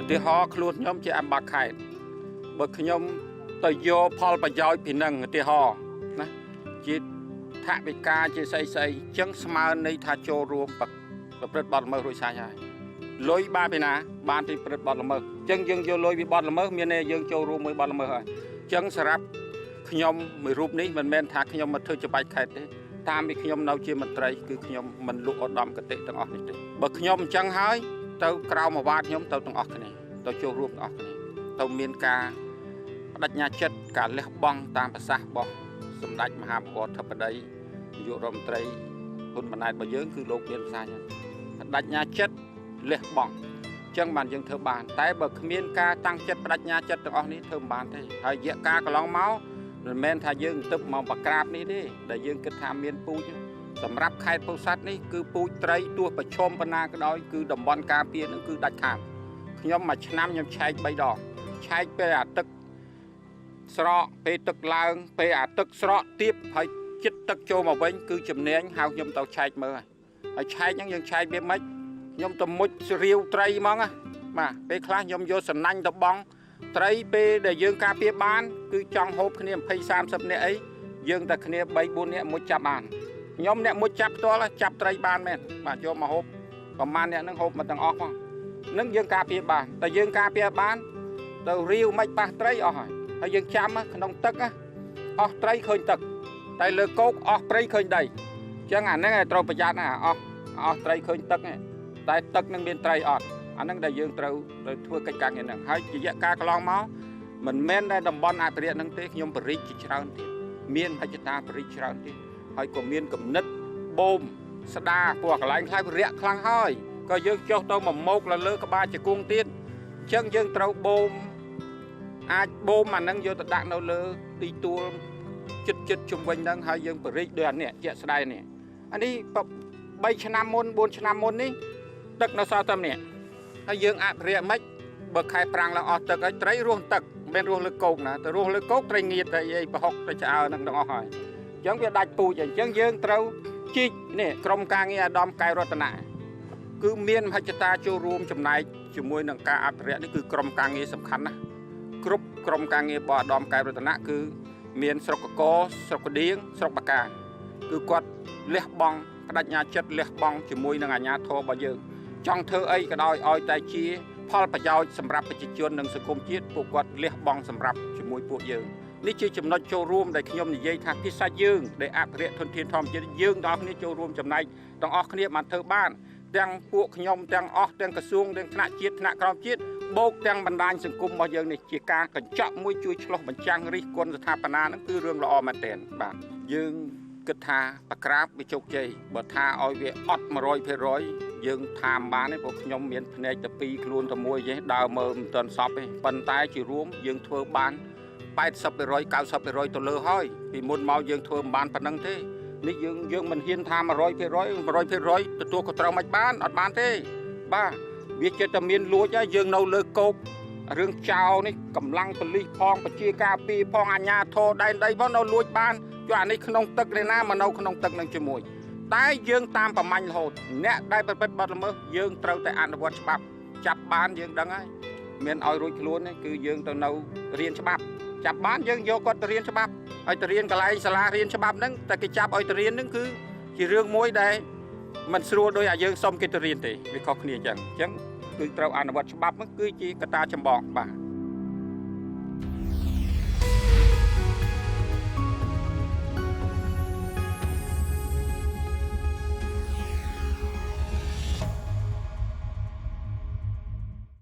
ទីហោខ្លួនខ្ញុំជាអំបាខេតបើខ្ញុំទៅយកផលប្រយោជន៍ពីនឹងទីហោណាជាថវិកាជាស្អីចឹងស្មើនៃថាចូលរួមប្រព្រឹត្តបទល្មើសរួចសាច់ហើយលុយបានពីណាបានពីប្រព្រឹត្តបទល្មើសចឹងយើងយកលុយពីបទល្មើសមានន័យយើងចូលរួមមួយបទល្មើសហើយចឹងសម្រាប់ខ្ញុំមួយរូបនេះមិនមែនថាខ្ញុំមកធ្វើច្បាច់ខេតទេតាមពីខ្ញុំនៅជាមន្ត្រីគឺខ្ញុំមិនលុកឧត្តមគតិទាំងអស់នេះទេបើខ្ញុំអញ្ចឹងហើយទៅក្រៅមកវត្តខ្ញុំទៅទាំងអស់គ្នាទៅចូលរួមទាំងអស់គ្នាទៅមានការបដិញ្ញាចិត្តការលះបង់តាមប្រសាសន៍របស់សម្ដេចមហាបធិបតីនាយករដ្ឋមន្ត្រីហ៊ុនម៉ាណែតរបស់យើងគឺលោកមានប្រសាសន៍បដិញ្ញាចិត្តលះបង់ចឹងបានយើងធ្វើបានតែបើគ្មានការតាំងចិត្តបដិញ្ញាចិត្តទាំងអស់នេះធ្វើមិនបានទេហើយរយៈកាលកន្លងមកមិនមែនថាយើងទៅមកបក្រាបនេះទេដែលយើងគិតថាមានពូជសម្រាប់ខេត្តពោធិ៍សាត់នេះគឺពូជត្រីទោះប្រឈមបណ្ណាក៏ដោយគឺតំបន់ការពារនឹងគឺដាច់ខាតខ្ញុំមួយឆ្នាំខ្ញុំឆែក3ដងឆែកពេលអាទឹកស្រកពេលទឹកឡើងពេលអាទឹកស្រកទៀបហើយចិត្តទឹកចូលមកវិញគឺជំនាញហៅខ្ញុំទៅឆែកមើលហើយឆែកហ្នឹងយើងឆែកវាមិនខ្ញុំទៅមុជរាវត្រីហ្មងណាបាទពេលខ្លះខ្ញុំយកសំណាញ់ទៅបងត្រីពេលដែលយើងការពារបានគឺចង់ហូបគ្នា20 30នាក់អីយើងតែគ្នា3 4នាក់មុជចាប់បានខ្ញុំអ្នកមុជចាប់ផ្ទាល់ចាប់ត្រីបានមែនបាទយកមកហូបប្រហែលអ្នកហ្នឹងហូបមកទាំងអស់ផងនឹងយើងការពារបានតែយើងការពារបានទៅរាវមិនប៉ះត្រីអស់ហើយយើងចាំក្នុងទឹកអស់ត្រីឃើញទឹកតែលើគោកអស់ព្រៃឃើញដីអញ្ចឹងអាហ្នឹងឲ្យត្រូវប្រយ័ត្នណាអស់ត្រីឃើញទឹកតែទឹកនឹងមានត្រីអត់អាហ្នឹងដែលយើងត្រូវធ្វើកិច្ចការងារហ្នឹងហើយរយៈកាលកន្លងមកមិនមែនតែតំបន់អភិរក្សហ្នឹងទេខ្ញុំបរិយាជាច្រើនទៀតមានហិច្ចតាបរិយាច្រើនទៀតហើយក៏មានគំនិតបូមស្ដាពួកកន្លែងខ្លះរាក់ខ្លាំងហើយក៏យើងចុះទៅមកមុខលើក្បាលជង្គង់ទៀតអញ្ចឹងយើងត្រូវបូមអាចបូមអាហ្នឹងយកទៅដាក់នៅលើទីទួលចិត្តជុំវិញហ្នឹងហើយយើងបរិយាដោយអានេះជាក់ស្ដែងនេះអានេះ3 ឆ្នាំមុន4 ឆ្នាំមុននេះទឹកនៅសល់តែម្នាក់ហើយយើងអភិរក្សមិនបើខែប្រាំងឡើងអស់ទឹកហើយត្រីរស់ទឹកមិនរស់លើគោកណាទៅរស់លើគោកត្រីងៀតទៅអីប្រហុកទៅឆ្អើហ្នឹងទាំងអស់ហើយអញ្ចឹងវាដាច់ពូជអញ្ចឹងយើងត្រូវជីកនេះក្រុមការងារអាដាមកែវរតនាគឺមានមហិច្ឆតាចូលរួមចំណែកជាមួយនឹងការអភិរក្សនេះគឺក្រុមការងារសំខាន់ណាស់គ្រប់ក្រុមការងាររបស់អាដាមកែវរតនាគឺមានស្រុកកកស្រុកកដៀងស្រុកបកាគឺគាត់លះបង់បដិញ្ញាចិត្តលះបង់ជាមួយនឹងអាជ្ញាធររបស់យើងចង់ធ្វើអីក៏ដោយឲ្យតែជាផលប្រយោជន៍សម្រាប់ប្រជាជននិងសង្គមជាតិពួកគាត់លះបង់សម្រាប់ជាមួយពួកយើងនេះជាចំណុចចូលរួមដែលខ្ញុំនិយាយថាភាសាយើងដែលអភិរក្សធនធានធម្មជាតិយើងដល់គ្នាចូលរួមចំណែកទាំងអស់គ្នាបានធ្វើបានទាំងពួកខ្ញុំទាំងអស់ទាំងក្រសួងទាំងថ្នាក់ជាតិថ្នាក់ក្រោមជាតិបូកទាំងបណ្ដាញសង្គមរបស់យើងនេះជាការកញ្ចក់មួយជួយឆ្លោះបញ្ចាំងរិះគន់ស្ថាបនាហ្នឹងគឺរឿងល្អមែនទែនបាទយើងគិតថាបក្រាបវាជោគជ័យបើថាឲ្យវាអត់ 100% យើងថាមបានទេព្រោះខ្ញុំមានភ្នែកតែ2ខ្លួនតែមួយទេដើរមើលមិនទាន់សពទេប៉ុន្តែជារួមយើងធ្វើបាន80% 90% ទៅលើហើយពីមុនមកយើងធ្វើមិនបានប៉ុណ្ណឹងទេនេះយើងមិនហ៊ានថា 100% ទទួលក៏ត្រូវមិនបានអត់បានទេបាទវាចិត្តតែមានលួចហើយយើងនៅលើគោករឿងចោលនេះកម្លាំងប៉ូលីសផងប្រជាការពារផងអាជ្ញាធរដែនដីផងនៅលួចបានយកអានេះក្នុងទឹកឯណាមកនៅក្នុងទឹកនឹងជាមួយតែយើងតាមប្រមាញ់រហូតអ្នកដែលប្រព្រឹត្តបទល្មើសយើងត្រូវតែអនុវត្តច្បាប់ចាប់បានយើងដឹងហើយមានឲ្យរួចខ្លួនទេគឺយើងទៅនៅរៀនច្បាប់ចាប់បានយើងយកគាត់ទៅរៀនច្បាប់ឲ្យទៅរៀនកន្លែងសាលារៀនច្បាប់ហ្នឹងតែគេចាប់ឲ្យទៅរៀនហ្នឹងគឺជារឿងមួយដែលមិនស្រួលដោយឲ្យយើងសុំគេទៅរៀនទេវាខុសគ្នាអញ្ចឹងគឺត្រូវអនុវត្តច្បាប់ហ្នឹងគឺជាកត្តាចម្បងបាទ